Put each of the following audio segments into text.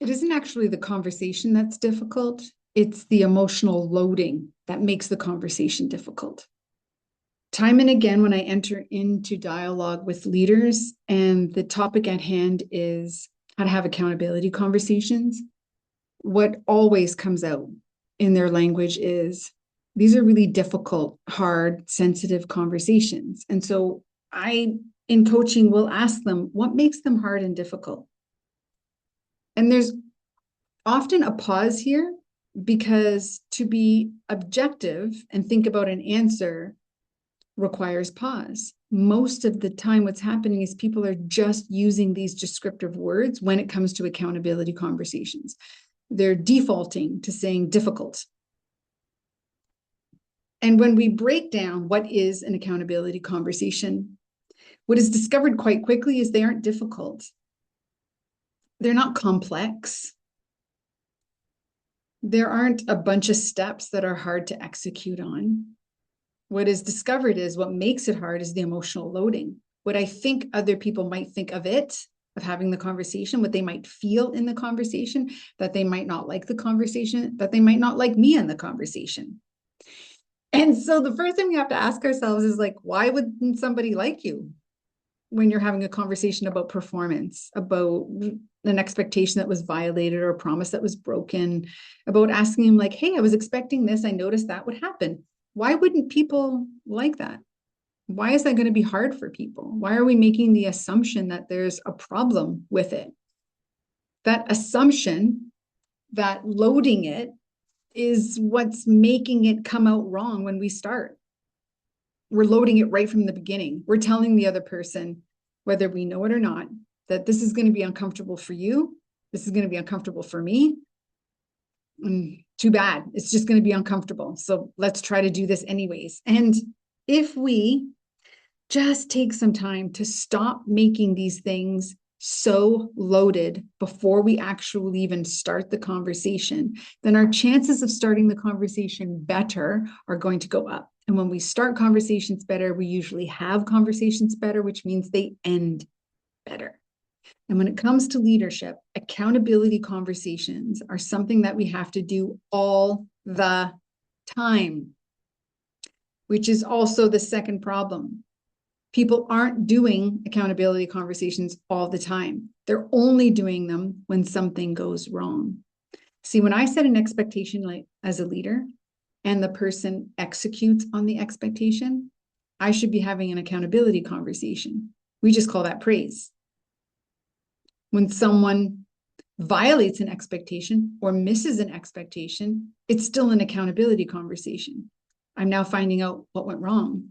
It isn't actually the conversation that's difficult. It's the emotional loading that makes the conversation difficult. Time and again, when I enter into dialogue with leaders and the topic at hand is how to have accountability conversations, what always comes out in their language is these are really difficult, hard, sensitive conversations. And so I, in coaching, will ask them what makes them hard and difficult. And there's often a pause here because to be objective and think about an answer requires pause. Most of the time, what's happening is people are just using these descriptive words when it comes to accountability conversations. They're defaulting to saying difficult. And when we break down what is an accountability conversation, what is discovered quite quickly is they aren't difficult. They're not complex. There aren't a bunch of steps that are hard to execute on. What is discovered is what makes it hard is the emotional loading. What I think other people might think of it, of having the conversation, what they might feel in the conversation, that they might not like the conversation, that they might not like me in the conversation. And so the first thing we have to ask ourselves is like, why wouldn't somebody like you when you're having a conversation about performance, about an expectation that was violated or a promise that was broken, about asking them like, hey, I was expecting this. I noticed that would happen. Why wouldn't people like that? Why is that going to be hard for people? Why are we making the assumption that there's a problem with it? That assumption, that loading it, is what's making it come out wrong when we start. We're loading it right from the beginning. We're telling the other person, whether we know it or not, that this is going to be uncomfortable for you. This is going to be uncomfortable for me. Too bad. It's just going to be uncomfortable. So let's try to do this anyways. And if we just take some time to stop making these things so loaded before we actually even start the conversation, then our chances of starting the conversation better are going to go up. And when we start conversations better, we usually have conversations better, which means they end better. And when it comes to leadership, accountability conversations are something that we have to do all the time, which is also the second problem. People aren't doing accountability conversations all the time. They're only doing them when something goes wrong. See, when I set an expectation like as a leader and the person executes on the expectation, I should be having an accountability conversation. We just call that praise. When someone violates an expectation or misses an expectation, it's still an accountability conversation. I'm now finding out what went wrong.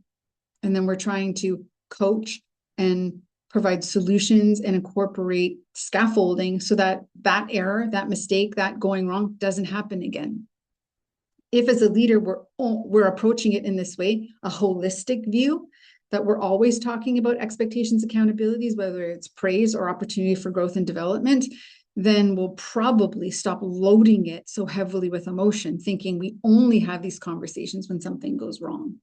And then we're trying to coach and provide solutions and incorporate scaffolding so that that error, that mistake, that going wrong doesn't happen again. If as a leader, we're approaching it in this way, a holistic view, that we're always talking about expectations, accountabilities, whether it's praise or opportunity for growth and development, then we'll probably stop loading it so heavily with emotion, thinking we only have these conversations when something goes wrong.